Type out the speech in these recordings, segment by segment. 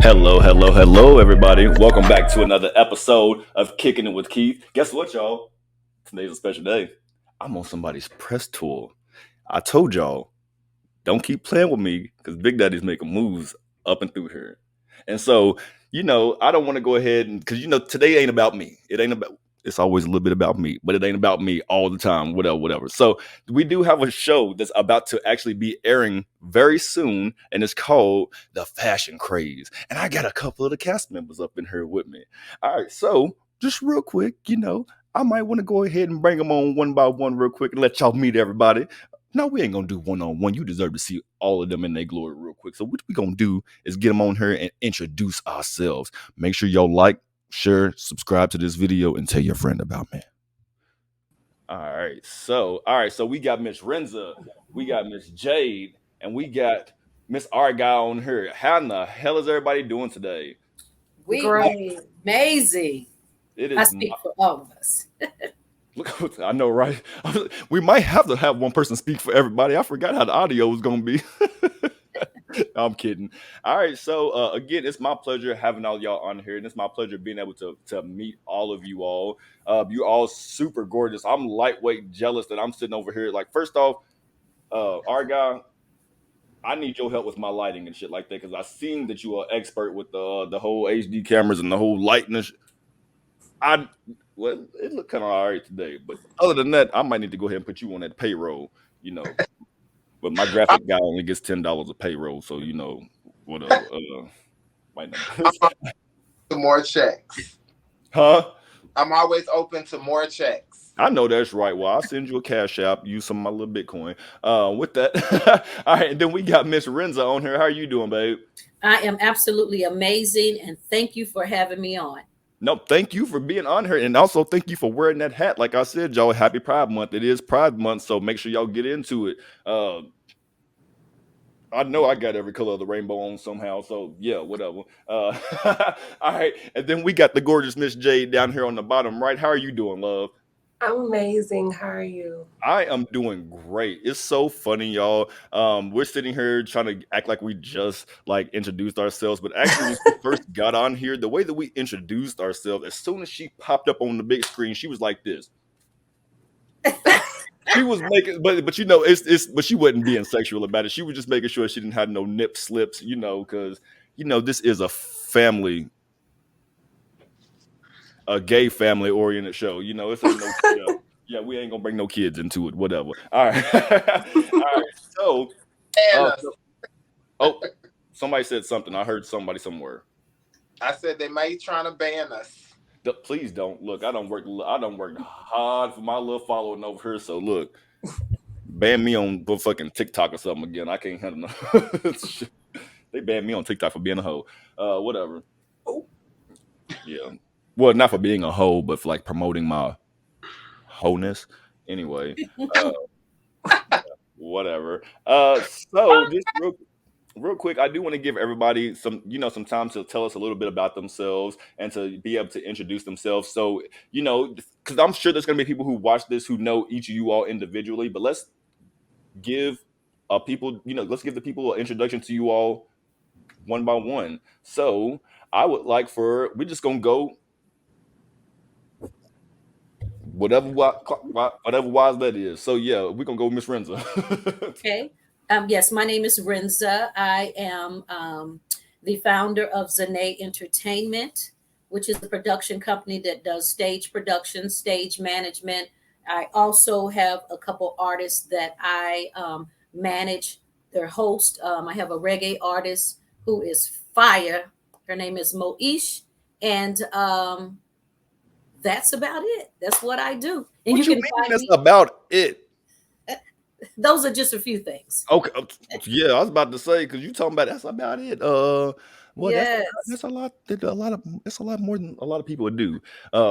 Hello, everybody. Welcome back to another episode of Kicking It with Keith. Guess what, y'all? Today's a special day. I'm on somebody's press tour. I told y'all, don't keep playing with me because Big Daddy's making moves up and through here. And so, I don't want to go ahead and because today ain't about me. It's always a little bit about me, but it ain't about me all the time, whatever. So we do have a show that's about to actually be airing very soon, and it's called The Fashion Craze. And I got a couple of the cast members up in here with me. All right, so just real quick, I might want to go ahead and bring them on one by one real quick and let y'all meet everybody. No, we ain't gonna do one-on-one. You deserve to see all of them in their glory real quick. So what we gonna do is get them on here and introduce ourselves. Make sure y'all like, share, subscribe to this video, and tell your friend about me. All right, so we got Miss Renza, we got Miss Jade, and we got Miss Argyle on here. How in the hell is everybody doing today? Great, amazing. It is. I speak for all of us. Look, I know, right? We might have to have one person speak for everybody. I forgot how the audio was going to be. I'm kidding. All right. So, again, it's my pleasure having all y'all on here. And it's my pleasure being able to meet all of you all. You're all super gorgeous. I'm lightweight jealous that I'm sitting over here. Like, first off, Argyle, I need your help with my lighting and shit like that. Because I seen that you are expert with the whole HD cameras and the whole lighting. Well, it looked kind of all right today, but other than that, I might need to go ahead and put you on that payroll, But my graphic guy only gets $10 a payroll, so whatever. Might not. To more checks. Huh? I'm always open to more checks. I know that's right. Well, I'll send you a cash app. Use some of my little Bitcoin. With that, all right. And then we got Miss Renza on here. How are you doing, babe? I am absolutely amazing, and thank you for having me on. No, thank you for being on here, and also thank you for wearing that hat. Like I said, y'all, happy Pride Month. It is Pride Month, so make sure y'all get into it. I know I got every color of the rainbow on somehow, so yeah, whatever. All right, and then we got the gorgeous Miss Jade down here on the bottom right. How are you doing, love? I'm amazing. How are you? I am doing great. It's so funny, y'all. We're sitting here trying to act like we just introduced ourselves, but actually when we first got on here, the way that we introduced ourselves, as soon as she popped up on the big screen, she was like this. She was making, but but she wasn't being sexual about it. She was just making sure she didn't have no nip slips, because this is a gay family oriented show. It's ain't no yeah, we ain't gonna bring no kids into it. Whatever. All right. All right. So, somebody said something. I heard somebody somewhere. I said they may trying to ban us. Please don't. Look, I don't work hard for my little following over here. So look, ban me on fucking TikTok or something again. I can't handle no. They banned me on TikTok for being a hoe. Whatever. Oh. Yeah. Well, not for being a hoe, but for promoting my wholeness. Anyway. Whatever. So just real quick, I do want to give everybody some time to tell us a little bit about themselves and to be able to introduce themselves. So, because I'm sure there's going to be people who watch this who know each of you all individually, but let's give the people an introduction to you all one by one. So I would like we're just going to go whatever wise that is. So yeah, we're going to go Miss Renza. Okay. Yes, my name is Renza. I am the founder of Zane Entertainment, which is a production company that does stage production, stage management. I also have a couple artists that I manage their host. I have a reggae artist who is fire. Her name is Moish. And that's about it. That's what I do. And you can find that's about it. Those are just a few things. Okay. Yeah, I was about to say, because you talking about that's about it. Well, yes. That's a lot. It's a lot more than a lot of people would do.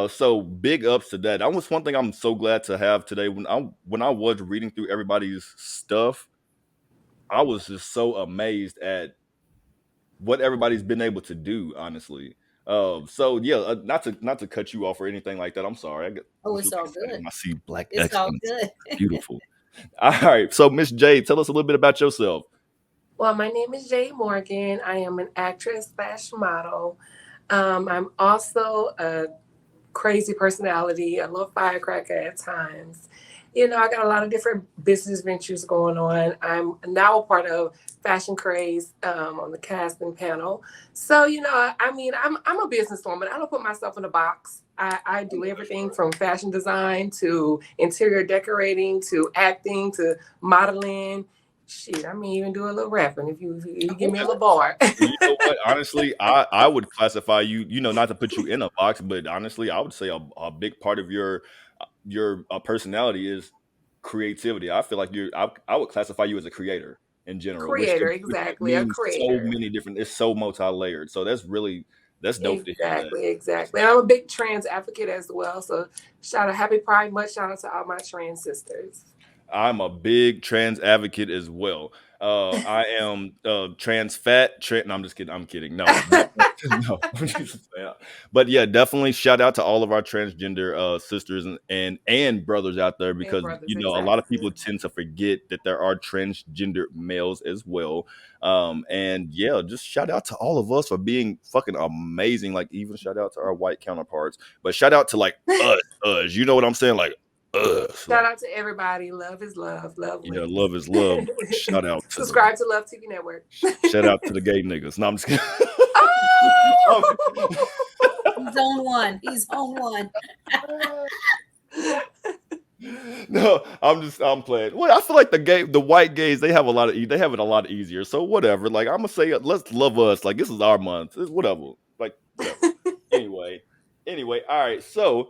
So big ups to that. That was one thing I'm so glad to have today. When I was reading through everybody's stuff, I was just so amazed at what everybody's been able to do. Honestly. So yeah, not to cut you off or anything like that. I'm sorry. It's all good. I see black. It's all good. Beautiful. All right. So Miss Jade, tell us a little bit about yourself. Well, my name is Jade Morgan. I am an actress / model. I'm also a crazy personality, a little firecracker at times. I got a lot of different business ventures going on. I'm now a part of Fashion Craze on the casting panel. So, I'm a businesswoman. I don't put myself in a box. I do everything from fashion design to interior decorating to acting to modeling. Shit, I may even do a little rapping if you give me a little bar. You know what? Honestly, I would classify you, not to put you in a box, but honestly, I would say a big part of your personality is creativity. I feel like I would classify you as a creator in general, which Creator, which exactly, a means so creator. many different. It's so multi-layered. So that's dope to hear that. Exactly. And I'm a big trans advocate as well. So shout out, happy Pride Month. Shout out to all my trans sisters. I'm a big trans advocate as well. I am trans fat. No, I'm just kidding. I'm kidding. No, no. But yeah, definitely shout out to all of our transgender sisters and brothers out there, And because brothers, a lot of people exactly. tend to forget that there are transgender males as well. And yeah, just shout out to all of us for being fucking amazing. Like, even shout out to our white counterparts, but shout out to like us. You know what I'm saying? Like us. Shout Like, out to everybody. Love is love. Love yeah, wins. love is love. But shout out to the Subscribe to Love TV Network. shout out to the gay niggas. No, I'm just kidding. Oh! He's on one. He's on one. No, I'm playing. Well, I feel like the white gays, they have they have it a lot easier. So whatever. Like, I'm gonna say, let's love us. Like, this is our month. It's whatever. Like, whatever. Anyway, all right. So,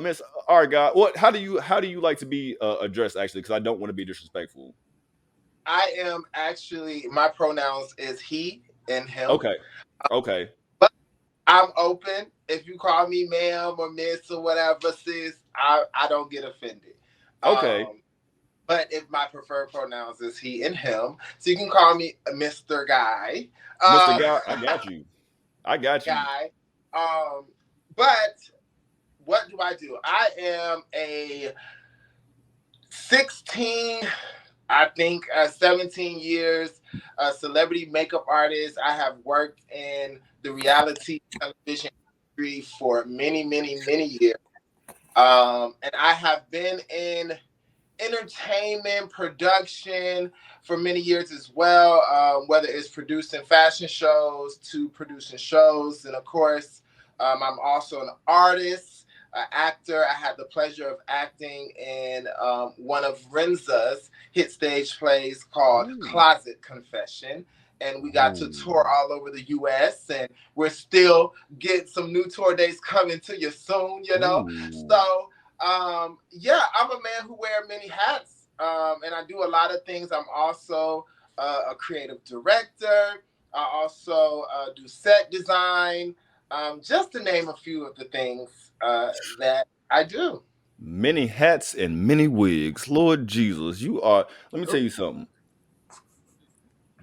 Miss Argot, how do you like to be addressed, actually? Because I don't want to be disrespectful. I am actually, my pronouns is he and him. Okay. But I'm open. If you call me ma'am or miss or whatever, sis, I don't get offended. Okay. But if my preferred pronouns is he and him, so you can call me Mr. Guy. Mr. Guy, I got you. Guy. But what do I do? I am a 17 years celebrity makeup artist. I have worked in the reality television industry for many, many, many years. And I have been in entertainment production for many years as well, whether it's producing fashion shows to producing shows. And of course, I'm also an artist, an actor. I had the pleasure of acting in one of Renza's hit stage plays called Closet Confession. And we got to tour all over the U.S. and we're still getting some new tour dates coming to you soon, So, yeah, I'm a man who wears many hats, and I do a lot of things. I'm also a creative director. I also do set design, just to name a few of the things that I do. Many hats and many wigs. Lord Jesus, you are. Let me tell you something.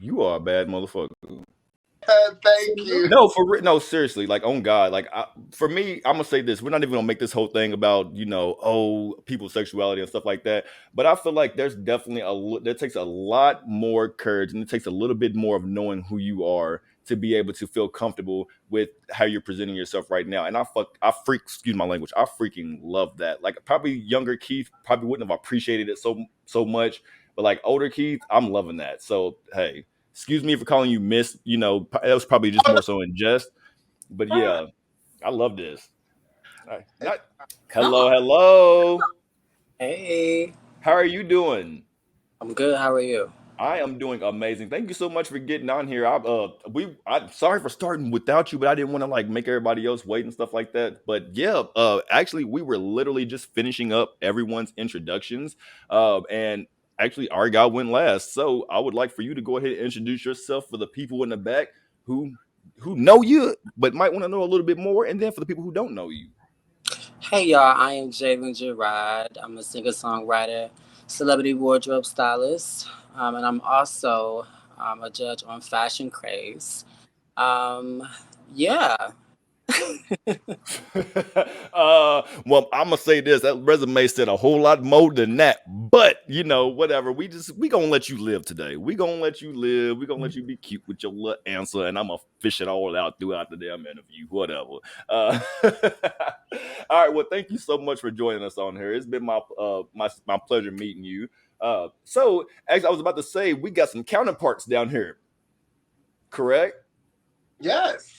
You are a bad motherfucker. Thank you. No, no, seriously. Like, on God. Like, for me, I'm gonna say this. We're not even gonna make this whole thing about people's sexuality and stuff like that. But I feel like there's definitely that takes a lot more courage, and it takes a little bit more of knowing who you are to be able to feel comfortable with how you're presenting yourself right now. And excuse my language, I freaking love that. Like, probably younger Keith probably wouldn't have appreciated it so much, but like older Keith, I'm loving that. So hey, excuse me for calling you Miss. That was probably just more so in jest. But yeah, I love this. All right. Come on. Hello. Hey, How are you doing? I'm good. How are you? I am doing amazing. Thank you so much for getting on here. I'm sorry for starting without you, but I didn't want to like make everybody else wait and stuff like that. But yeah, actually, we were literally just finishing up everyone's introductions, and actually, our guy went last. So I would like for you to go ahead and introduce yourself for the people in the back who know you, but might want to know a little bit more, and then for the people who don't know you. Hey, y'all. I am Javan Jerrod. I'm a singer-songwriter, celebrity wardrobe stylist, and I'm also a judge on Fashion Craze. Um, yeah. Well, I'm gonna say this: that resume said a whole lot more than that. But whatever. We gonna let you live today. We gonna let you live. We gonna let you be cute with your little answer, and I'm gonna fish it all out throughout the damn interview. Whatever. All right. Well, thank you so much for joining us on here. It's been my pleasure meeting you. So as I was about to say, we got some counterparts down here. Correct? Yes.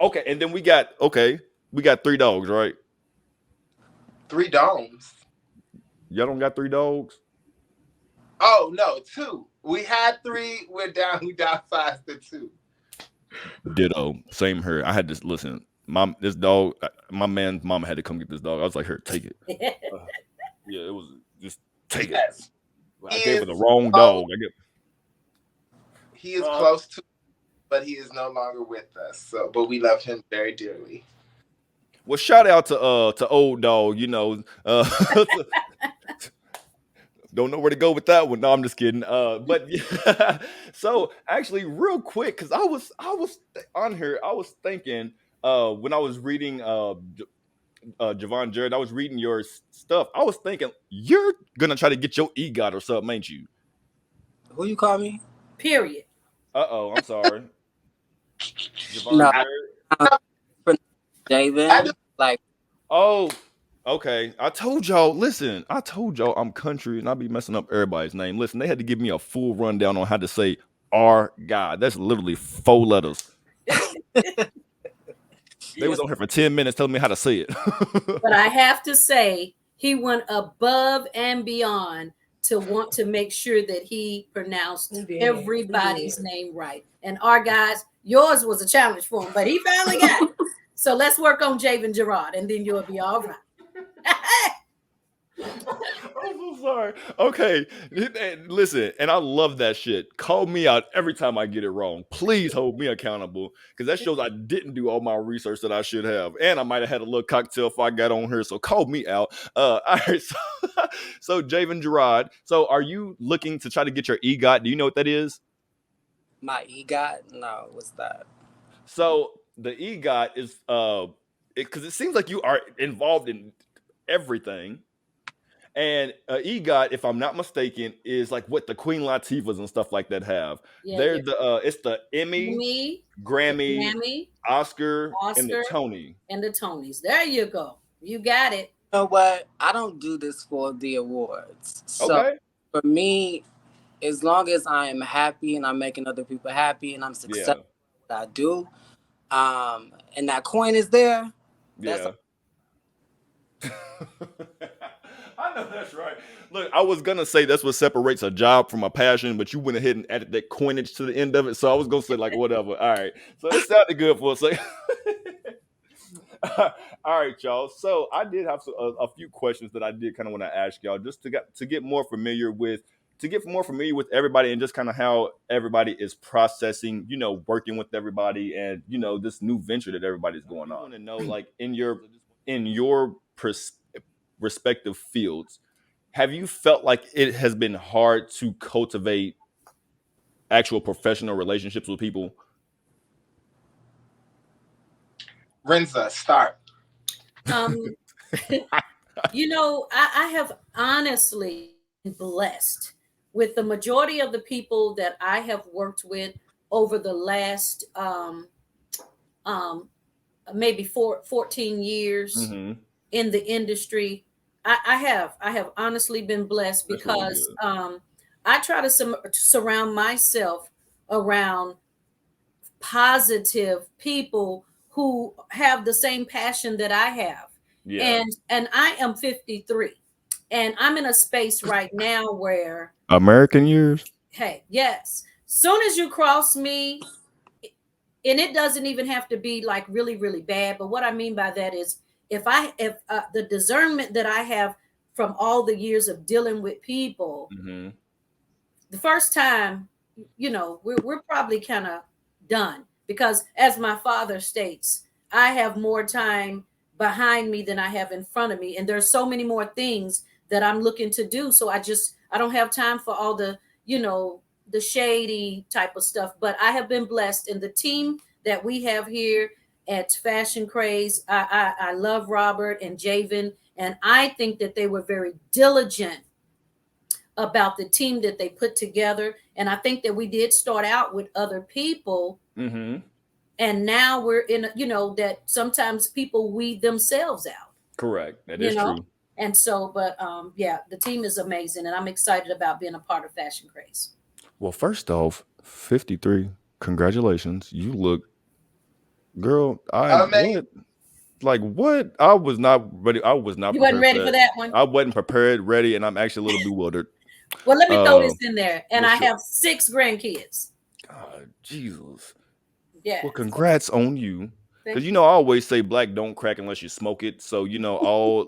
Okay, and then we got 3 dogs, right? 3 domes. Y'all don't got 3 dogs? Oh no, 2. We had 3. We downsized to 2. Ditto. Same here. I had to listen. This dog, my man's mama had to come get this dog. I was like, here, take it. Yeah, it was just take it. I gave her the wrong dog. He is close to, but he is no longer with us. So, but we love him very dearly. Well, shout out to old dog. Don't know where to go with that one. No, I'm just kidding. But yeah. So actually, real quick, because I was on here, I was thinking when I was reading Javan Jerrod, I was reading your stuff. I was thinking you're gonna try to get your EGOT or something, ain't you? Who you call me? Period. I'm sorry. Javan Jerrod. David, like. Oh. Okay, I told y'all I'm country and I be messing up everybody's name. Listen, they had to give me a full rundown on how to say our God. That's literally 4 letters. They was on here for 10 minutes telling me how to say it. But I have to say, he went above and beyond to want to make sure that he pronounced everybody's name right. And our guys, yours was a challenge for him, but he finally got it. So let's work on Javan Jerrod and then you'll be all right. I'm so sorry. Okay, listen, and I love that shit. Call me out every time I get it wrong. Please hold me accountable, because that shows I didn't do all my research that I should have, and I might have had a little cocktail if I got on here. So call me out. All right. So Javan Jerrod. So are you looking to try to get your EGOT? Do you know what that is? My EGOT? No, what's that? So the EGOT is because it seems like you are involved in everything. And EGOT, if I'm not mistaken, is like what the Queen Latifahs and stuff like that have. They're it's the Emmy, Grammy, Oscar, and the Tony. And the Tonys. There you go. You got it. You know what? I don't do this for the awards. So okay. For me, as long as I am happy and I'm making other people happy and I'm successful at what I do, and that coin is there. Yeah. I know that's right. Look, I was gonna say that's what separates a job from a passion, but you went ahead and added that coinage to the end of it. So I was gonna say like whatever. All right. So it sounded good for a second. All right, y'all. So I did have a few questions that I did kind of want to ask y'all, just to get more familiar with everybody and just kind of how everybody is processing, working with everybody and this new venture that everybody's going on. I want to know, like in your respective fields, have you felt like it has been hard to cultivate actual professional relationships with people? Renza, start. I have honestly been blessed with the majority of the people that I have worked with over the last maybe 14 years in the industry. I have honestly been blessed because I try to surround myself around positive people who have the same passion that I have. Yeah. And I am 53 and I'm in a space right now where American years. Hey, yes. Soon as you cross me, and it doesn't even have to be like really, really bad. But what I mean by that is if the discernment that I have from all the years of dealing with people, the first time, we're probably kind of done, because as my father states, I have more time behind me than I have in front of me. And there's so many more things that I'm looking to do. So I don't have time for all the, the shady type of stuff. But I have been blessed, and the team that we have here at Fashion Craze. I love Robert and Javan, and I think that they were very diligent about the team that they put together. And I think that we did start out with other people, Mm-hmm. and now we're in, that sometimes people weed themselves out, Correct. That you is know. true. And so, but yeah, the team is amazing, and I'm excited about being a part of Fashion Craze. Well, first off, 53. Congratulations. You look, girl. Amazing. What? Like what? I was not ready. I was not You wasn't prepared for ready for that. that one? I wasn't prepared, ready, and I'm actually a little bewildered. Well, let me throw Uh, this in there. And well, I sure. have 6 grandkids. God, Jesus. Yeah. Well, congrats on you. Thank Because you. I always say black don't crack unless you smoke it. So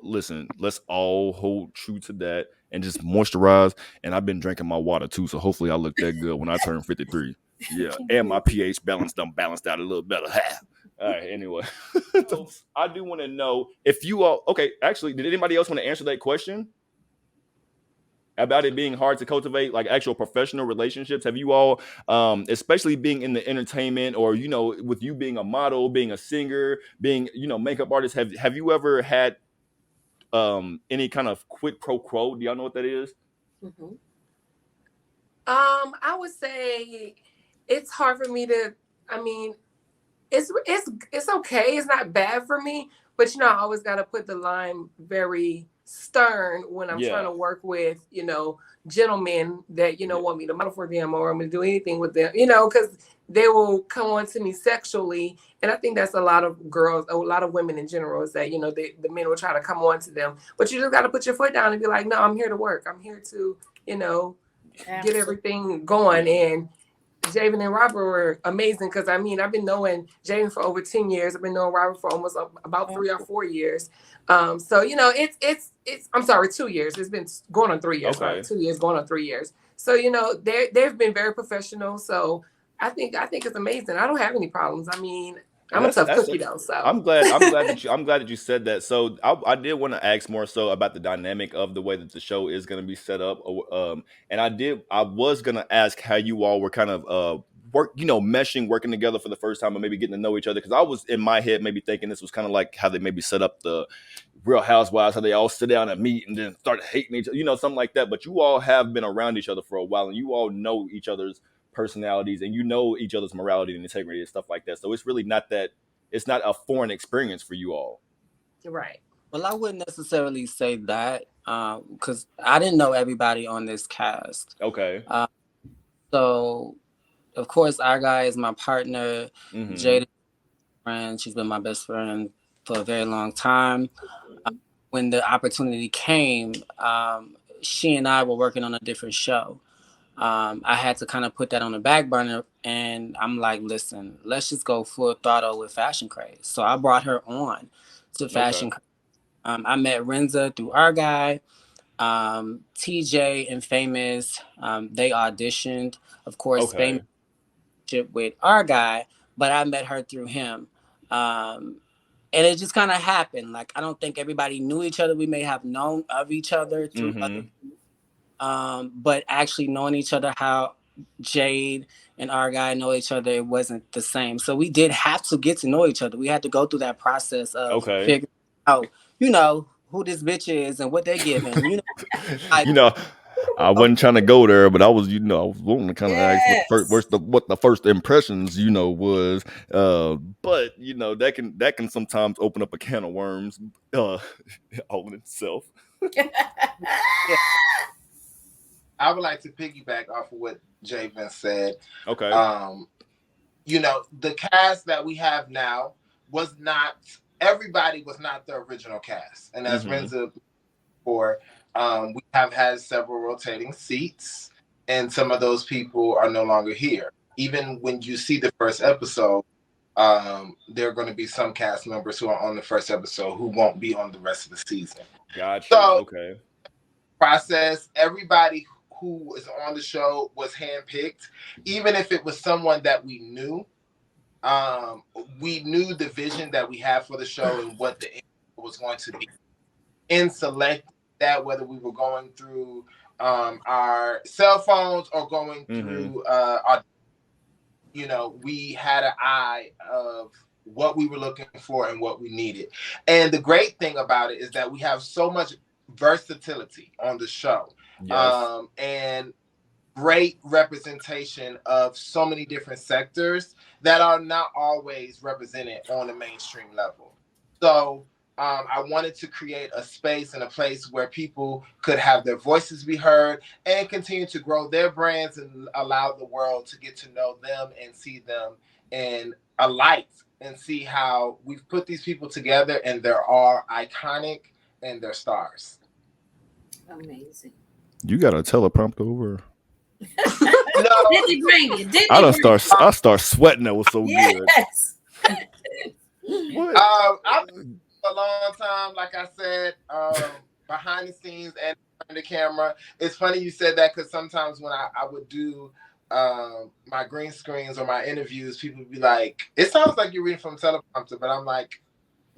listen, let's all hold true to that and just moisturize. And I've been drinking my water too, so hopefully I look that good when I turn 53. Yeah, and my pH balanced out a little better. All right. Anyway, so I do want to know if you all. Okay, actually, did anybody else want to answer that question about it being hard to cultivate like actual professional relationships? Have you all, especially being in the entertainment, or with you being a model, being a singer, being makeup artist, have you ever had any kind of quid pro quo? Do y'all know what that is? Mm-hmm. I would say it's hard for me to. I mean, it's okay. It's not bad for me, but I always got to put the line very stern when I'm trying Yeah. to work with gentlemen that want me to model for them or I'm going to do anything with them. Because they will come on to me sexually, and I think that's a lot of girls, a lot of women in general, is that the men will try to come on to them, but you just got to put your foot down and be like, no, I'm here to work. I'm here to get everything going. And Javan and Robert were amazing because I've been knowing Javan for over 10 years. I've been knowing Robert for almost about 3 or 4 years. So it's I'm sorry, 2 years. It's been going on 3 years. Okay. Right? 2 years going on 3 years. So they've been very professional. So I think it's amazing. I don't have any problems. I'm a tough cookie though. So I'm glad that you said that. So I did want to ask more so about the dynamic of the way that the show is going to be set up. And I was going to ask how you all were kind of meshing, working together for the first time, and maybe getting to know each other. Because I was in my head maybe thinking this was kind of like how they maybe set up the Real Housewives, how they all sit down and meet and then start hating each other, something like that. But you all have been around each other for a while, and you all know each other's personalities, and each other's morality and integrity and stuff like that. So it's really not that. It's not a foreign experience for you all. Right. Well, I wouldn't necessarily say that because I didn't know everybody on this cast. Okay. So, of course, our guy is my partner. Mm-hmm. Jade is my friend. She's been my best friend for a very long time. When the opportunity came, she and I were working on a different show. I had to kind of put that on the back burner, and I'm like, listen, let's just go full throttle with Fashion Craze. So I brought her on to Fashion Craze. I met Renza through our guy. TJ and Famous, they auditioned. Of course, Famous with our guy, but I met her through him. And it just kind of happened. Like, I don't think everybody knew each other. We may have known of each other through other, but actually knowing each other, how Jade and our guy know each other, it wasn't the same. So we did have to get to know each other. We had to go through that process of figuring out, who this bitch is and what they're giving. I wasn't trying to go there, but I was wanting to kind of ask what the first impressions, was. But that can sometimes open up a can of worms, all in itself. I would like to piggyback off of what Javan said. Okay. The cast that we have now everybody was not the original cast. And as Renza before, we have had several rotating seats, and some of those people are no longer here. Even when you see the first episode, there are going to be some cast members who are on the first episode who won't be on the rest of the season. Gotcha. So, okay. Process, everybody who was on the show was handpicked. Even if it was someone that we knew the vision that we had for the show and what the was going to be. In selecting that, whether we were going through our cell phones or going through we had an eye of what we were looking for and what we needed. And the great thing about it is that we have so much versatility on the show. Yes. And great representation of so many different sectors that are not always represented on the mainstream level. So I wanted to create a space and a place where people could have their voices be heard and continue to grow their brands and allow the world to get to know them and see them in a light and see how we've put these people together and they're all iconic and they're stars. Amazing. You got a teleprompter over? No. Did he bring it? Did I start sweating. That was so good. Yes. What? I've been a long time, like I said, behind the scenes and behind the camera. It's funny you said that because sometimes when I would do my green screens or my interviews, people would be like, "It sounds like you're reading from a teleprompter," but I'm like,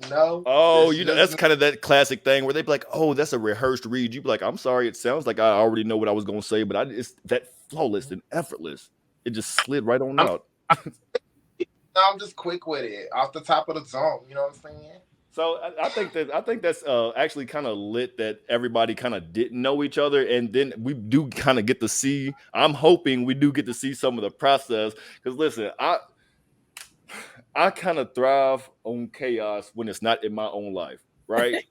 no. Oh, you know, that's kind of that classic thing where they'd be like, "Oh, that's a rehearsed read." You'd be like, "I'm sorry, it sounds like I already know what I was going to say, but it's that flawless and effortless. It just slid right on out." I'm just quick with it, off the top of the dome. You know what I'm saying? So I think that's actually kind of lit that everybody kind of didn't know each other, and then we do kind of get to see. I'm hoping we do get to see some of the process because listen, I kind of thrive on chaos when it's not in my own life, right?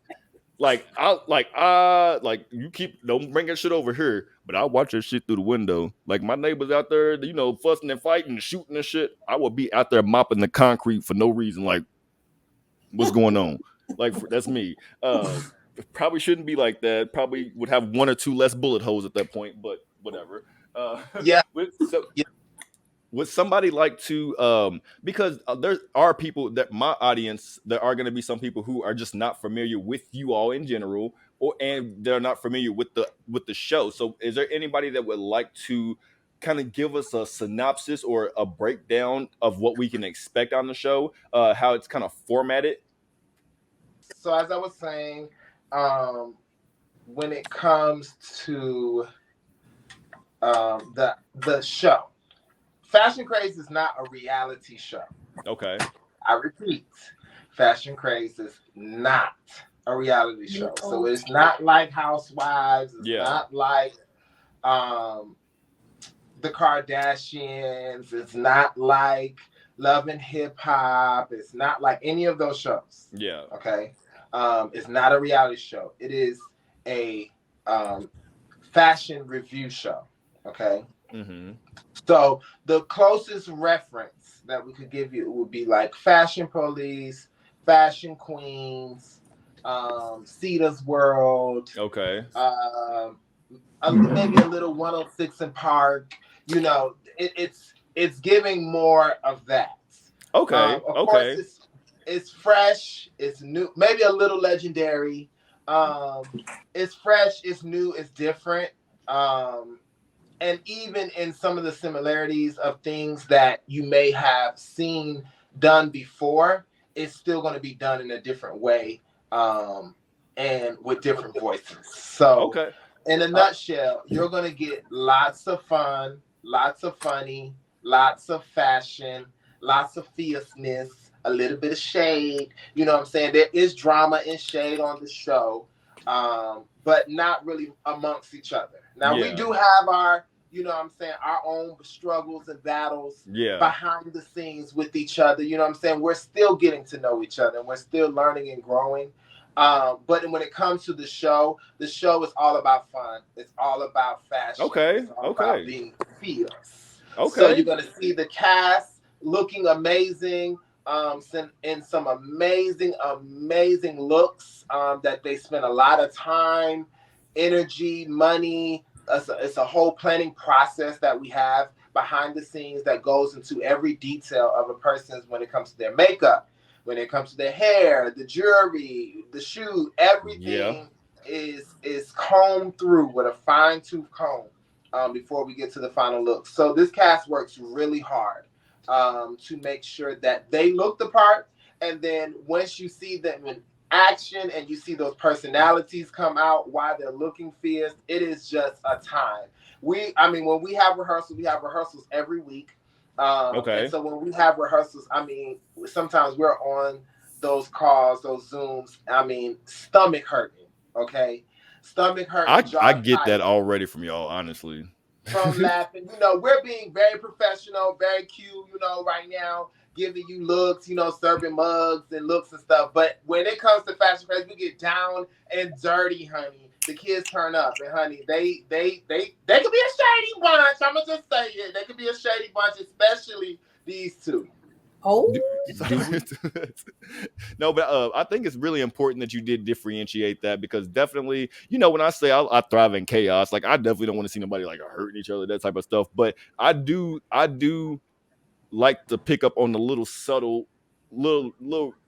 like you don't bring that shit over here, but I watch that shit through the window. Like my neighbors out there, you know, fussing and fighting and shooting and shit. I would be out there mopping the concrete for no reason. Like, what's going on? Like that's me. Probably shouldn't be like that. Probably would have one or two less bullet holes at that point, but whatever. Yeah. Would somebody like to because there are people that my audience, there are going to be some people who are just not familiar with you all in general, and they're not familiar with the show. So is there anybody that would like to kind of give us a synopsis or a breakdown of what we can expect on the show, how it's kind of formatted? So as I was saying, when it comes to the show, Fashion Craze is not a reality show. Okay. I repeat, Fashion Craze is not a reality show. So it's not like Housewives. It's not like the Kardashians. It's not like Love and Hip Hop. It's not like any of those shows. Yeah. Okay. It's not a reality show. It is a fashion review show. Okay. Mm-hmm. So the closest reference that we could give you would be like Fashion Police, Fashion Queens, Cedar's World. Okay. Maybe a little 106 in Park. You know, it's giving more of that. Okay. Of course, it's fresh. It's new. Maybe a little legendary. It's fresh. It's new. It's different. And even in some of the similarities of things that you may have seen done before, it's still going to be done in a different way and with different voices. So in a nutshell, you're going to get lots of fun, lots of funny, lots of fashion, lots of fierceness, a little bit of shade. You know what I'm saying? There is drama and shade on the show, but not really amongst each other. Now, we do have our, you know what I'm saying, our own struggles and battles behind the scenes with each other. You know what I'm saying? We're still getting to know each other and we're still learning and growing. But when it comes to the show is all about fun. It's all about fashion. It's all about being fierce. So you're going to see the cast looking amazing, in some amazing looks that they spend a lot of time, energy, money. It's a whole planning process that we have behind the scenes that goes into every detail of a person's when it comes to their makeup, when it comes to their hair, the jewelry, the shoe, everything is combed through with a fine-tooth comb before we get to the final look. So this cast works really hard to make sure that they look the part. And then once you see them in action and you see those personalities come out while they're looking fierce, it is just a time. When we have rehearsals every week. And so when we have rehearsals, I mean, sometimes we're on those calls, those Zooms. I mean, stomach hurting. Okay, stomach hurting. I get that already from y'all, honestly. From laughing, we're being very professional, very cute, right now, giving you looks, serving mugs and looks and stuff. But when it comes to Fashion Craze, we get down and dirty, honey. The kids turn up, and honey, they could be a shady bunch. I'm gonna just say it. They could be a shady bunch, especially these two. Oh, no, but I think it's really important that you did differentiate that, because definitely, when I say I thrive in chaos, like I definitely don't want to see nobody like hurting each other, that type of stuff. But I do like to pick up on the little subtle, little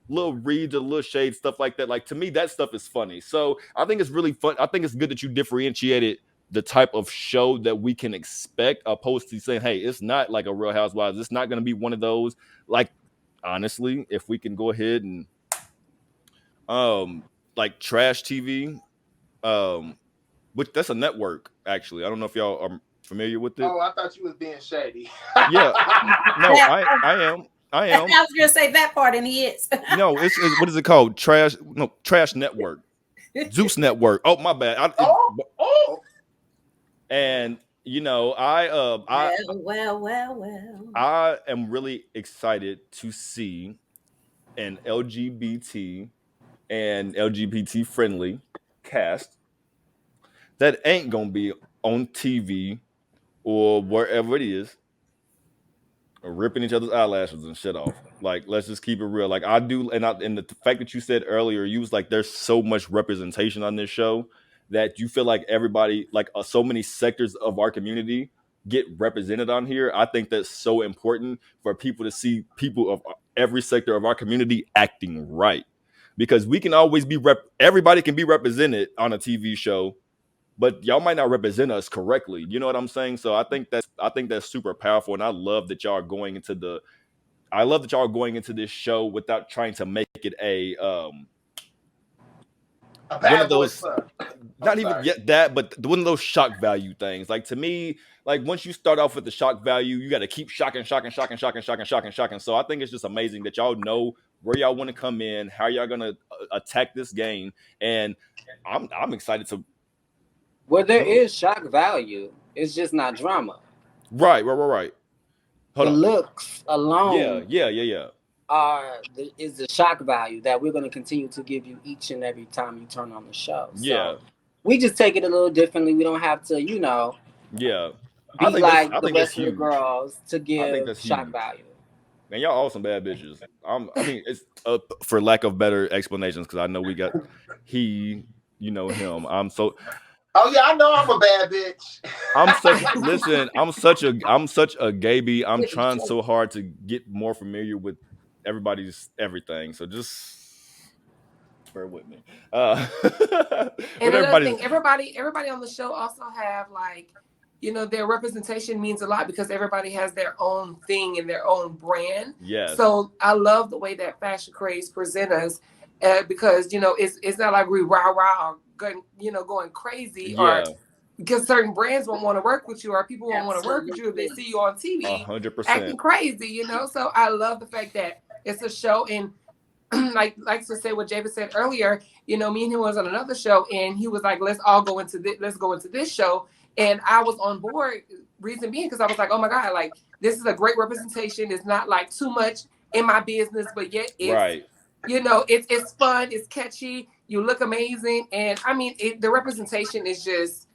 reads, a little shade, stuff like that. Like, to me, that stuff is funny. So I think it's really fun. I think it's good that you differentiated the type of show that we can expect, opposed to saying, hey, it's not like a Real Housewives. It's not going to be one of those. Like, honestly, if we can go ahead and like trash TV, which that's a network, actually. I don't know if y'all are familiar with it. Oh, I thought you was being shady. Yeah. No, I am. I was gonna say that part, and he is. No, it's what is it called? Trash Network. Zeus Network. Oh, my bad. And well. I am really excited to see an LGBT and LGBT friendly cast that ain't gonna be on TV or wherever it is, ripping each other's eyelashes and shit off. Like, let's just keep it real. Like, I do, and the fact that you said earlier, you was like, there's so much representation on this show that you feel like everybody, like so many sectors of our community get represented on here. I think that's so important for people to see people of every sector of our community acting right, because we can always be everybody can be represented on a TV show, but y'all might not represent us correctly. You know what I'm saying? So I think that's super powerful, and I love that y'all are going into this show without trying to make it a one of those, not even yet that, but one of those shock value things. Like, to me, like, once you start off with the shock value, you got to keep shocking. So I think it's just amazing that y'all know where y'all want to come in, how y'all gonna attack this game, and I'm excited to. Well, there is shock value. It's just not drama. Right. The looks alone. Yeah. Is the shock value that we're going to continue to give you each and every time you turn on the show. Yeah. So we just take it a little differently. We don't have to, Yeah. Be like the rest of the girls to give shock value. Man, y'all all some bad bitches. I mean, it's for lack of better explanations, because I know we got him. I'm so. Oh yeah, I know I'm a bad bitch. I'm such a gaby. I'm trying so hard to get more familiar with everybody's everything. So just bear with me. And another thing, everybody on the show also have, like, their representation means a lot, because everybody has their own thing and their own brand. Yes. So I love the way that Fashion Craze present us, because it's not like we rah going crazy, or because certain brands won't want to work with you, or people won't want to work with you if they see you on TV 100% acting crazy. So I love the fact that it's a show, and like to say what Javid said earlier, me and him was on another show, and he was like, let's go into this show, and I was on board. Reason being, because I was like, oh my God, like, this is a great representation. It's not like too much in my business, but yet it's right. It's fun, it's catchy, you look amazing, and I mean, the representation is just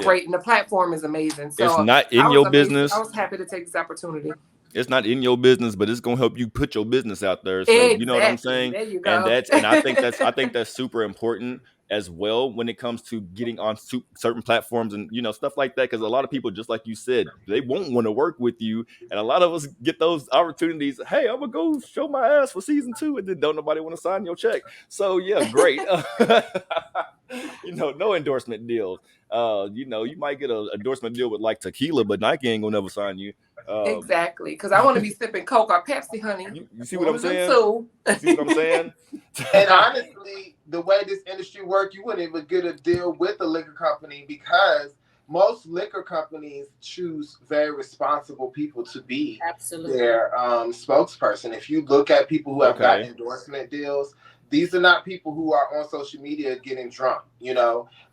great, and the platform is amazing. So it's not in your business. I was happy to take this opportunity. It's not in your business, but it's gonna help you put your business out there. So exactly. You know what I'm saying? There you go. And I think that's super important as well when it comes to getting on certain platforms and stuff like that, because a lot of people, just like you said, they won't want to work with you, and a lot of us get those opportunities. Hey, I'm gonna go show my ass for season 2, and then don't nobody want to sign your check. So yeah, great. No endorsement deals. You might get an endorsement deal with like tequila, but Nike ain't gonna never sign you. Exactly, because I want to be sipping Coke or Pepsi, honey. You see what I'm saying? See what I'm saying? And honestly, the way this industry works, you wouldn't even get a deal with the liquor company, because most liquor companies choose very responsible people to be Absolutely. their spokesperson. If you look at people who have got endorsement deals, these are not people who are on social media getting drunk,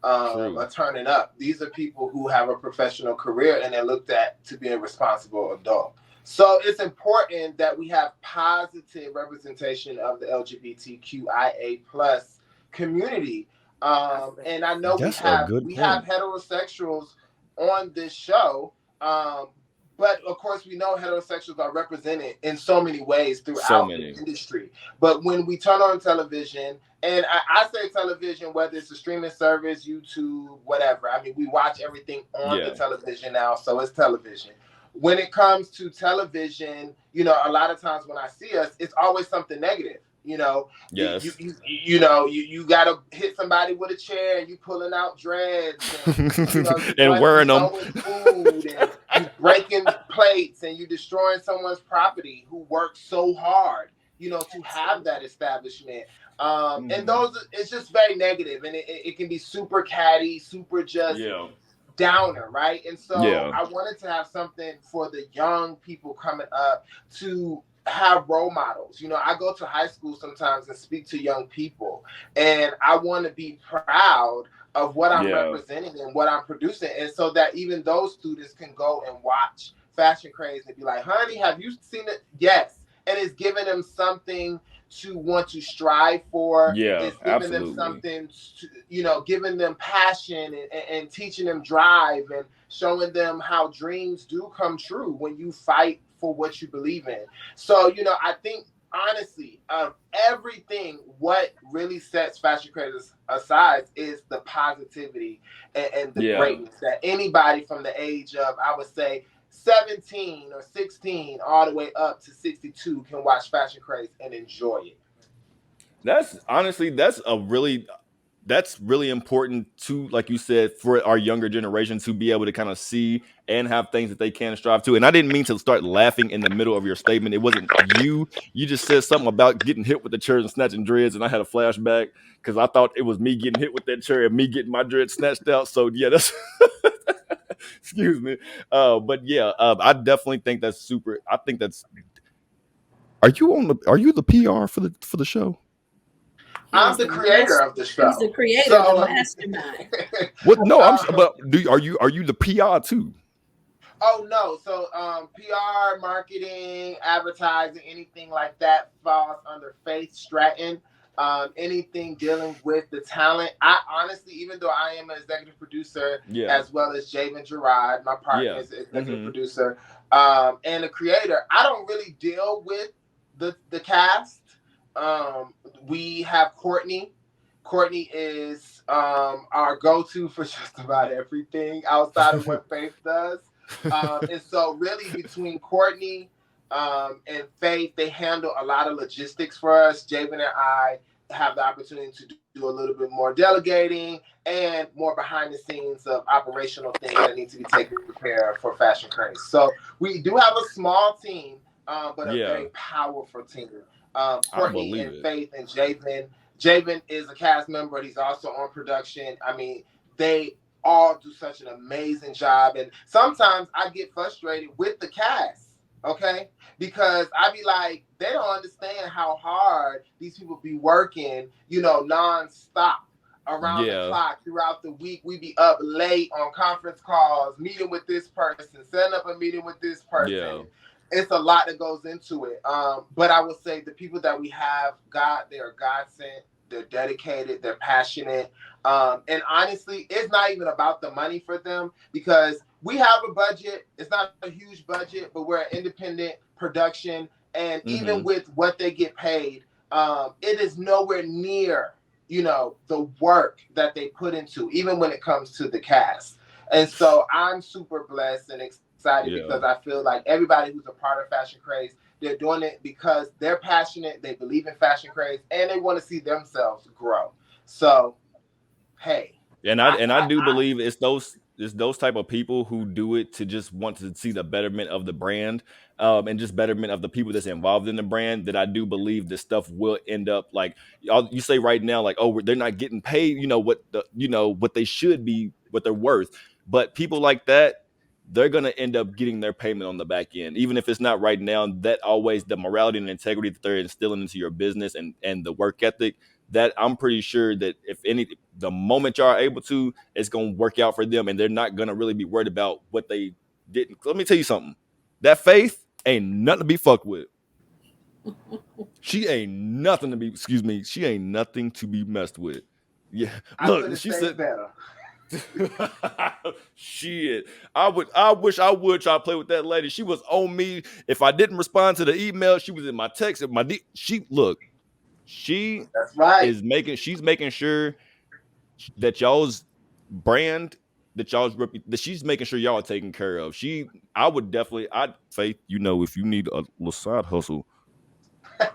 or turning up. These are people who have a professional career and they're looked at to be a responsible adult. So it's important that we have positive representation of the LGBTQIA plus community. And I know we have heterosexuals on this show, but of course we know heterosexuals are represented in so many ways throughout the industry. But when we turn on television, and I say television, whether it's a streaming service, YouTube, whatever. I mean, we watch everything on the television now, so it's television. When it comes to television, a lot of times when I see us, it's always something negative. Yes. You gotta hit somebody with a chair and you pulling out dreads and, and wearing them, food and you breaking plates and you destroying someone's property who worked so hard, to have that establishment. And it's just very negative, and it can be super catty, super just downer, right? And so I wanted to have something for the young people coming up to have role models. I go to high school sometimes and speak to young people, and I want to be proud of what I'm representing and what I'm producing, and so that even those students can go and watch Fashion Craze and be like, honey, have you seen it? Yes. And it's giving them something to want to strive for. It's giving them something to, giving them passion and teaching them drive and showing them how dreams do come true when you fight for what you believe in. So, I think honestly, of everything, what really sets Fashion Craze aside is the positivity and the greatness that anybody from the age of, I would say, 17 or 16 all the way up to 62 can watch Fashion Craze and enjoy it. That's really important to, like you said, for our younger generation to be able to kind of see and have things that they can strive to. And I didn't mean to start laughing in the middle of your statement. It wasn't you. You just said something about getting hit with the chair and snatching dreads, and I had a flashback because I thought it was me getting hit with that chair and me getting my dreads snatched out. So yeah, that's excuse me. But yeah, I definitely think that's super. I think that's. Are you the PR for the show? I'm the creator of the show. He's the creator of the mastermind. What? No, are you the PR too? Oh no, so PR, marketing, advertising, anything like that falls under Faith Stratton. Anything dealing with the talent. I honestly, even though I am an executive producer, as well as Javan Jerrod, my partner is executive producer, and a creator, I don't really deal with the cast. We have Courtney. Courtney is our go-to for just about everything outside of what Faith does. And so really between Courtney and Faith, they handle a lot of logistics for us. Javen and I have the opportunity to do a little bit more delegating and more behind the scenes of operational things that need to be taken care of for Fashion Craze. So we do have a small team, but a very powerful team. Courtney and Faith and Javen. Javen is a cast member. He's also on production. I mean, they all do such an amazing job. And sometimes I get frustrated with the cast, okay? Because I be like, they don't understand how hard these people be working, nonstop around the clock throughout the week. We be up late on conference calls, meeting with this person, setting up a meeting with this person. Yeah. It's a lot that goes into it. But I would say the people that we have, they are God sent. They're dedicated. They're passionate. And honestly, it's not even about the money for them because we have a budget. It's not a huge budget, but we're an independent production. And even with what they get paid, it is nowhere near, the work that they put into, even when it comes to the cast. And so I'm super blessed and excited because I feel like everybody who's a part of Fashion Craze, they're doing it because they're passionate, they believe in Fashion Craze, and they want to see themselves grow. So, hey. And I do believe it's those type of people who do it to just want to see the betterment of the brand, and just betterment of the people that's involved in the brand. That I do believe this stuff will end up like you say right now, like, oh, they're not getting paid, what they should be, what they're worth. But people like that, they're going to end up getting their payment on the back end. Even if it's not right now, that always the morality and integrity that they're instilling into your business and the work ethic, that I'm pretty sure that the moment y'all are able to, it's going to work out for them. And they're not going to really be worried about what they didn't. Let me tell you something. That faith ain't nothing to be fucked with. She ain't nothing to be messed with. Yeah. Look, she said better. Shit. I wish I would try to play with that lady. She was on me. If I didn't respond to the email, she was in my text. That's right. She's making sure that y'all's brand, that she's making sure y'all are taken care of. Faith, if you need a little side hustle, I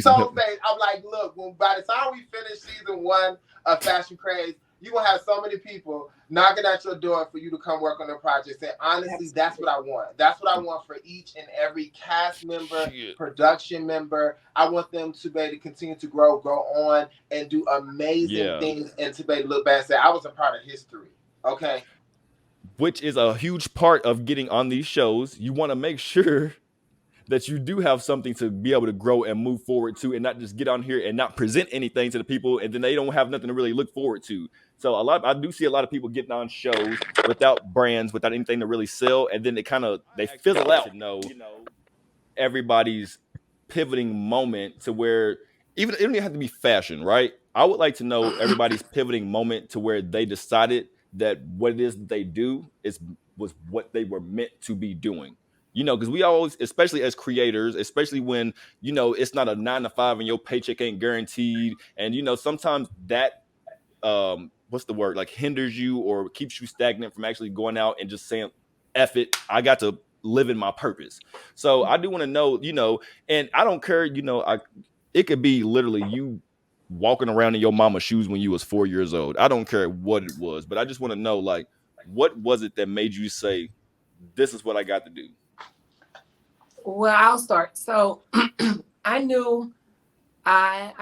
told Faith, I'm like, look, by the time we finish season 1 of Fashion Craze, you're going to have so many people knocking at your door for you to come work on their projects. And honestly, that's what I want. That's what I want for each and every cast member, production member. I want them to be able to continue to grow on, and do amazing things, and to be able to look back and say, I was a part of history. Okay? Which is a huge part of getting on these shows. You want to make sure that you do have something to be able to grow and move forward to, and not just get on here and not present anything to the people, and then they don't have nothing to really look forward to. So I do see a lot of people getting on shows without brands, without anything to really sell, and then they fizzle out. Everybody's pivoting moment to where it don't even have to be fashion, right? I would like to know everybody's pivoting moment to where they decided that what it is that they do was what they were meant to be doing. Because we always, especially as creators, especially when, it's not a 9 to 5 and your paycheck ain't guaranteed. And, sometimes that, what's the word? Like hinders you or keeps you stagnant from actually going out and just saying, F it, I got to live in my purpose. So I do want to know, and I don't care, it could be literally you walking around in your mama's shoes when you was 4 years old. I don't care what it was, but I just want to know, like, what was it that made you say, this is what I got to do? Well, I'll start. So I knew I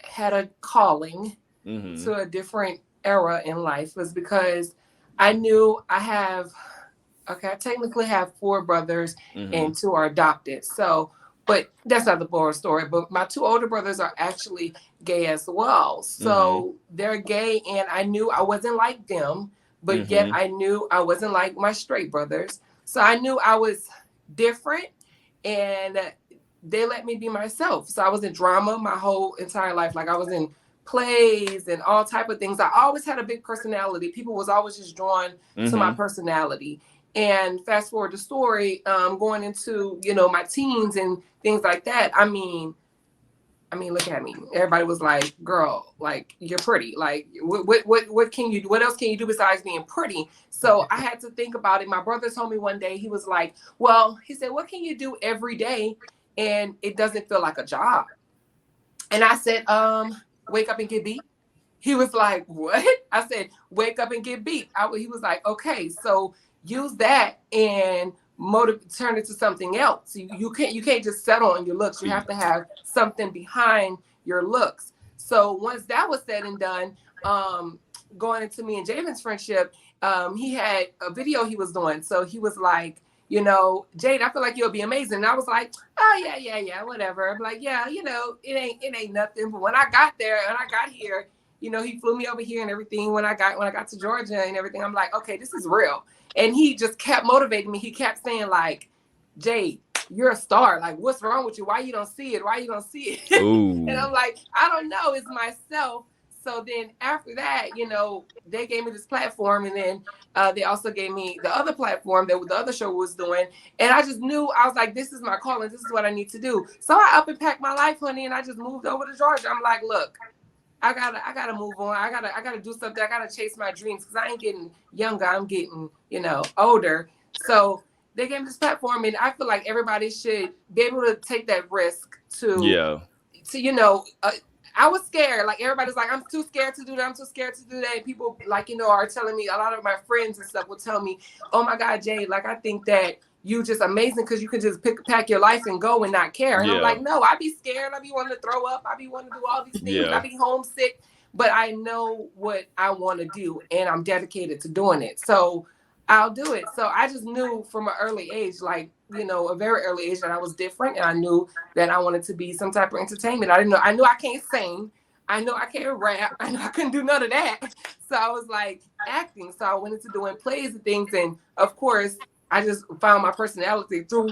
had a calling to a different era in life, was because I knew I technically have 4 brothers and 2 are adopted. So, but that's not the boring story. But my 2 older brothers are actually gay as well. So they're gay, and I knew I wasn't like them, but yet I knew I wasn't like my straight brothers. So I knew I was different, and they let me be myself. So I was in drama my whole entire life. Like, I was in plays and all type of things. I always had a big personality. People was always just drawn to my personality. And fast forward the story, going into, my teens and things like that. I mean, look at me. Everybody was like, girl, like, you're pretty. Like, what can you do? What else can you do besides being pretty? So I had to think about it. My brother told me one day, he was like, well, he said, what can you do every day and it doesn't feel like a job? And I said, wake up and get beat. He was like, what? I said, wake up and get beat. He was like, okay, so use that and turn it to something else. You can't just settle on your looks. You have to have something behind your looks. So once that was said and done, going into me and Javan's friendship, he had a video he was doing. So he was like, Jade, I feel like you'll be amazing. And I was like, oh yeah, whatever. I'm like, yeah, it ain't nothing. But when I got there and I got here, he flew me over here and everything. When I got to Georgia and everything, I'm like, okay, this is real. And he just kept motivating me. He kept saying, like, Jade, you're a star. Like, what's wrong with you? Why you don't see it? And I'm like, I don't know. It's myself. So then after that, they gave me this platform, and then they also gave me the other platform that the other show was doing. And I just knew, I was like, this is my calling. This is what I need to do. So I up and packed my life, honey, and I just moved over to Georgia. I'm like, look, I gotta move on. I gotta do something. I gotta chase my dreams, because I ain't getting younger. I'm getting, older. So they gave me this platform, and I feel like everybody should be able to take that risk to I was scared. Like, everybody's like, I'm too scared to do that. I'm too scared to do that. And people, like, are telling me, a lot of my friends and stuff will tell me, oh my God, Jade, like, I think that you just amazing because you can just pack your life and go and not care. And I'm like, no, I be scared. I be wanting to throw up. I be wanting to do all these things. I be homesick. but I know what I want to do and I'm dedicated to doing it. So I'll do it. So I just knew from an early age, like, you know, a very early age, that I was different, and I knew that I wanted to be some type of entertainment. I knew I can't sing. I know I can't rap. I know I couldn't do none of that. So I was like acting. So I went into doing plays and things. And of course, I just found my personality through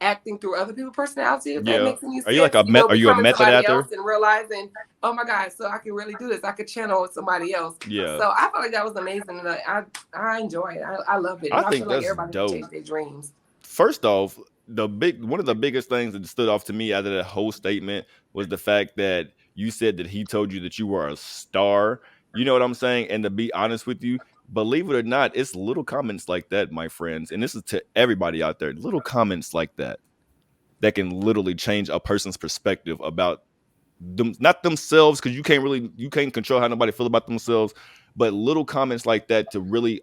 acting through other people's personality, if that makes any sense. Are you like are you a method somebody actor? Else and realizing, oh my God, so I can really do this. I could channel somebody else. Yeah. So I felt like that was amazing. And I enjoy it. I love it. And I think feel like that's everybody dope. can chase their dreams. First off, one of the biggest things that stood off to me out of that whole statement was the fact that you said that he told you that you were a star. You know what I'm saying? And to be honest with you, believe it or not, it's little comments like that, my friends. And this is to everybody out there. Little comments like that can literally change a person's perspective about them, not themselves, because you can't control how nobody feel about themselves, but little comments like that to really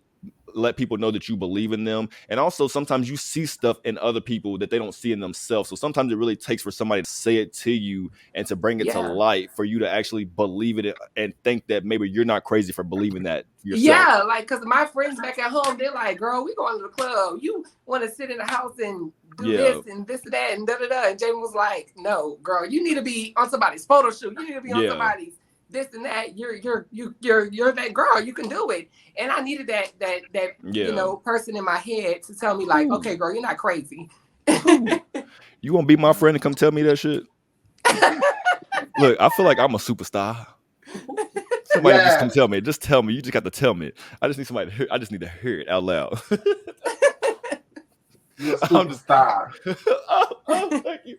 let people know that you believe in them. And also sometimes you see stuff in other people that they don't see in themselves. So sometimes it really takes for somebody to say it to you and to bring it to light for you to actually believe it and think that maybe you're not crazy for believing that yourself. Yeah, like, because my friends back at home, they're like, girl, we going to the club. You want to sit in the house and do this and this and that and da-da-da. And Jamie was like, no, girl, you need to be on somebody's photo shoot. You need to be on somebody's this and that. You're that girl. You can do it. And I needed that you know, person in my head to tell me, like, okay, girl, you're not crazy. You won't be my friend and come tell me that shit? Look, I feel like I'm a superstar. Somebody just come tell me. Just tell me. You just got to tell me. I just need somebody to hear. I just need to hear it out loud. You're a superstar. Thank you.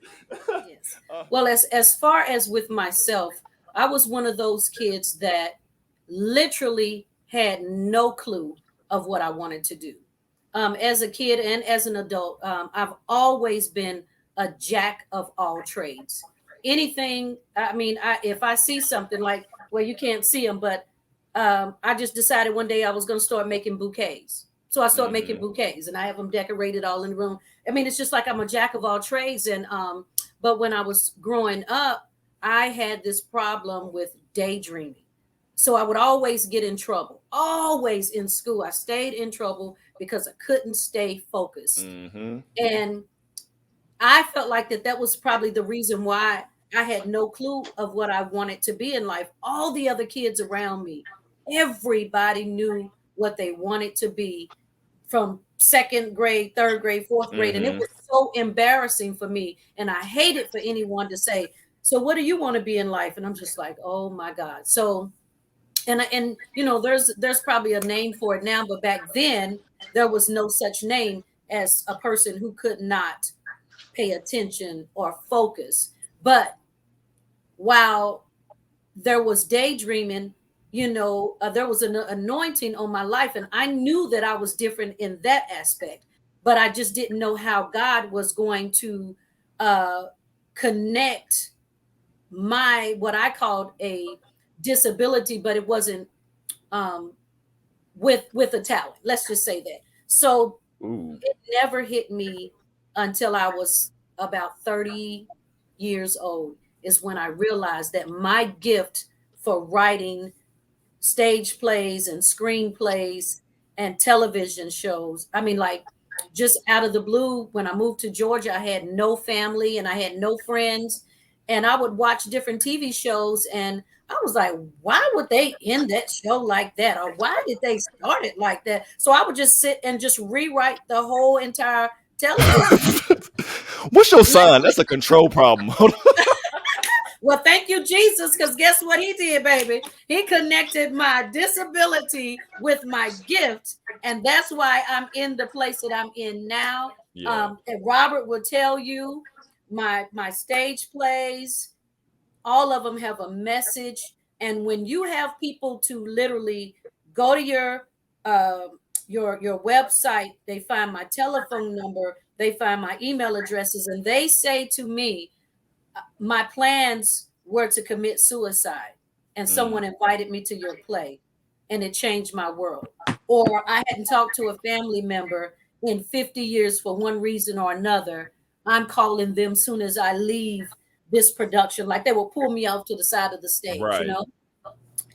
Yes. Well, as far as with myself, I was one of those kids that literally had no clue of what I wanted to do. As a kid and as an adult, I've always been a jack of all trades. Anything, I mean, if I see something like, well, you can't see them, but I just decided one day I was going to start making bouquets. So I started making bouquets, and I have them decorated all in the room. I mean, it's just like I'm a jack of all trades. And but when I was growing up, I had this problem with daydreaming. So I would always get in trouble, always in school. I stayed in trouble because I couldn't stay focused. And I felt like that was probably the reason why I had no clue of what I wanted to be in life. All the other kids around me, everybody knew what they wanted to be from second grade, third grade, fourth grade. And it was so embarrassing for me. And I hated for anyone to say, so what do you want to be in life? And I'm just like, oh my God. So, and you know, there's probably a name for it now, but back then there was no such name as a person who could not pay attention or focus. But while there was daydreaming, you know, there was an anointing on my life, and I knew that I was different in that aspect, but I just didn't know how God was going to connect my, what I called a disability, but it wasn't with a talent. Let's just say that. So it never hit me until I was about 30 years old is when I realized that my gift for writing stage plays and screenplays and television shows, I mean, like, just out of the blue, when I moved to Georgia, I had no family and I had no friends, and I would watch different TV shows, and I was like, why would they end that show like that? Or why did they start it like that? So I would just sit and just rewrite the whole entire television. What's your sign? That's a control problem. Well, thank you, Jesus, because guess what he did, baby? He connected my disability with my gift, and that's why I'm in the place that I'm in now. And Robert will tell you, my stage plays, all of them have a message. And when you have people to literally go to your website, they find my telephone number, they find my email addresses, and they say to me, my plans were to commit suicide, and someone invited me to your play, and it changed my world. Or I hadn't talked to a family member in 50 years for one reason or another. I'm calling them soon as I leave this production. Like, they will pull me off to the side of the stage, you know?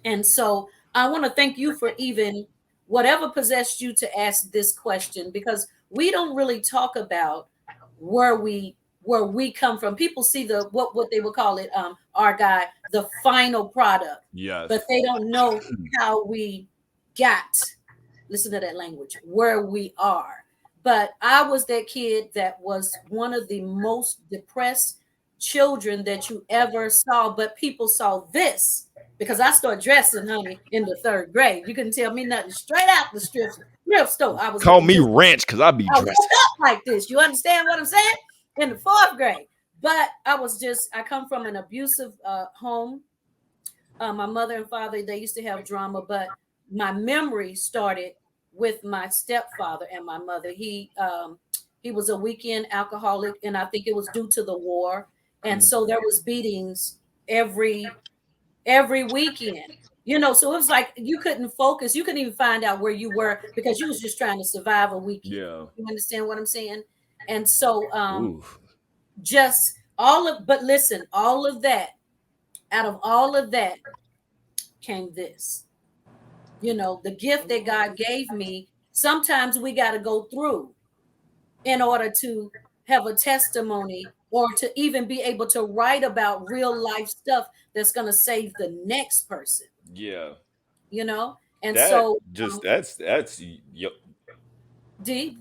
And so I want to thank you for even whatever possessed you to ask this question, because we don't really talk about where we come from. People see the what they would call it, our guy, the final product, Yes. but they don't know how we got, listen to that language, where we are. But I was that kid that was one of the most depressed children that you ever saw, but people saw this because I started dressing, honey, in the 3rd grade. You couldn't tell me nothing. Straight out the thrift store. I was Call me just, ranch because I be I woke dressed up like this. You understand what I'm saying? In the 4th grade. But I come from an abusive home. My mother and father, they used to have drama, but my memory started with my stepfather and my mother. He was a weekend alcoholic, and I think it was due to the war. And so there was beatings every weekend. So it was like you couldn't focus. You couldn't even find out where you were because you was just trying to survive a weekend. Yeah. You understand what I'm saying? And so Oof. just but listen, all of that, out of all of that came this. The gift that God gave me, sometimes we got to go through in order to have a testimony or to even be able to write about real life stuff that's going to save the next person, Yeah. And That so just that's D.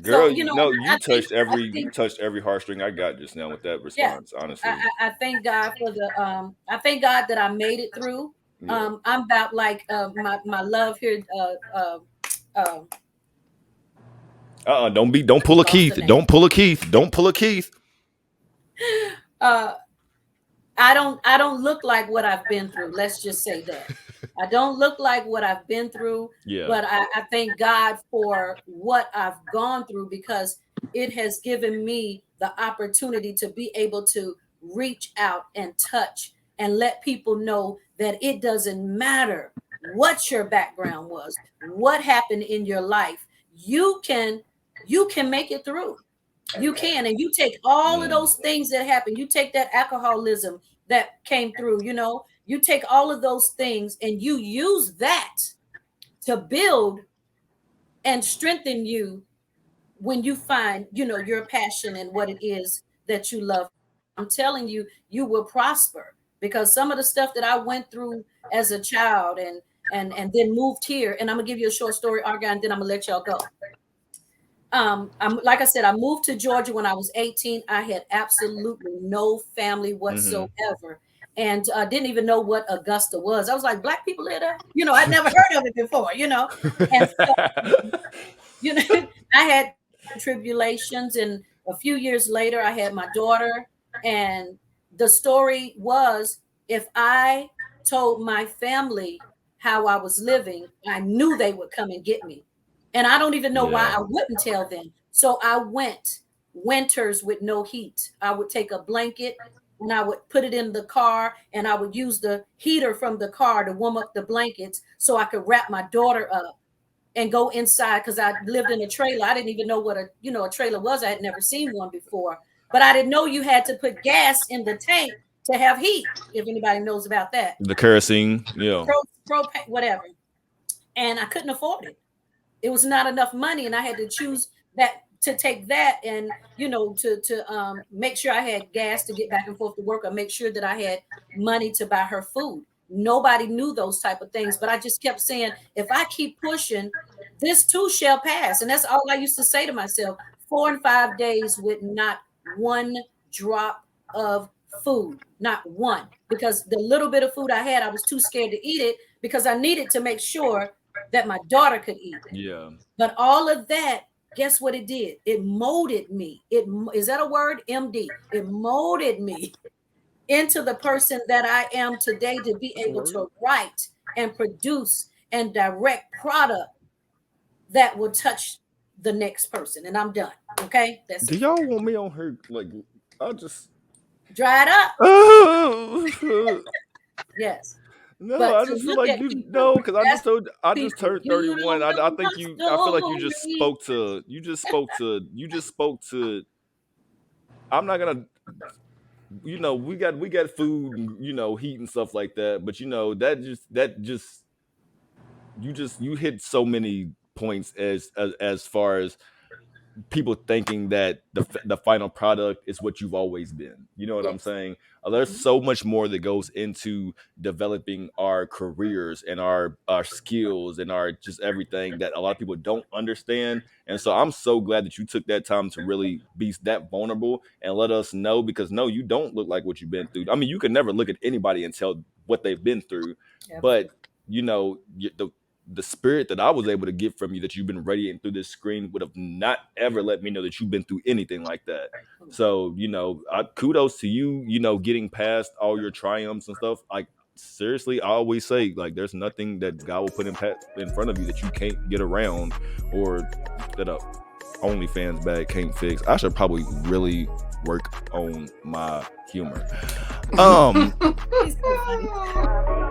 So girl, no, you I think touched I every think heartstring I got just now with that yeah, response, honestly. I thank God for the I thank God that I made it through. Yeah. I'm about like my love here. Don't pull a Lost Keith. the name. Don't pull a Keith. Don't pull a Keith. I don't look like what I've been through. Let's just say that. I don't look like what I've been through, Yeah. but I thank God for what I've gone through because it has given me the opportunity to be able to reach out and touch and let people know that it doesn't matter what your background was, what happened in your life. You can make it through. You can, and you take all of those things that happen. You take that alcoholism that came through, you take all of those things and you use that to build and strengthen you when you find, your passion and what it is that you love. I'm telling you, you will prosper because some of the stuff that I went through as a child and then moved here, and I'm gonna give you a short story, Arga, and then I'm gonna let y'all go. Like I said, I moved to Georgia when I was 18. I had absolutely no family whatsoever, and didn't even know what Augusta was. I was like, "Black people live there?" I'd never heard of it before. And so, I had tribulations, and a few years later, I had my daughter, and the story was, if I told my family how I was living, I knew they would come and get me. And I don't even know why I wouldn't tell them. So I went winters with no heat. I would take a blanket and I would put it in the car and I would use the heater from the car to warm up the blankets so I could wrap my daughter up and go inside because I lived in a trailer. I didn't even know what a trailer was. I had never seen one before. But I didn't know you had to put gas in the tank to have heat, if anybody knows about that. The kerosene, yeah. Propane, whatever. And I couldn't afford it. It was not enough money, and I had to choose that to take that and to make sure I had gas to get back and forth to work, or make sure that I had money to buy her food. Nobody knew those type of things, but I just kept saying, if I keep pushing, this too shall pass. And that's all I used to say to myself. 4 and 5 days with not one drop of food, not one, because the little bit of food I had, I was too scared to eat it because I needed to make sure that my daughter could eat it. Yeah. But all of that, guess what it did? It molded me. Is that a word? MD. It molded me into the person that I am today, to be able to write and produce and direct product that will touch the next person. And I'm done. Okay? That's Do it. y'all want me on her? Like, I'll just Dry it up. Oh. Yes. No, But I to just feel look like at you people, no, because I just people, turned you 31. don't I know think my I feel like you just story. spoke to I'm not gonna you know, we got food and, you know, heat and stuff like that, but you know, that just you hit so many points as far as people thinking that the final product is what you've always been. You know what I'm Yes. saying? There's so much more that goes into developing our careers and our skills and our just everything that a lot of people don't understand. And so I'm so glad that you took that time to really be that vulnerable and let us know, because no, you don't look like what you've been through. I mean, you can never look at anybody and tell what they've been through, but you know, the spirit that I was able to get from you, that you've been radiating through this screen, would have not ever let me know that you've been through anything like that. So, you know, kudos to you, you know, getting past all your triumphs and stuff. Like, seriously, I always say, like, there's nothing that God will put in front of you that you can't get around, or that a OnlyFans bag can't fix. I should probably really work on my humor. He's so funny.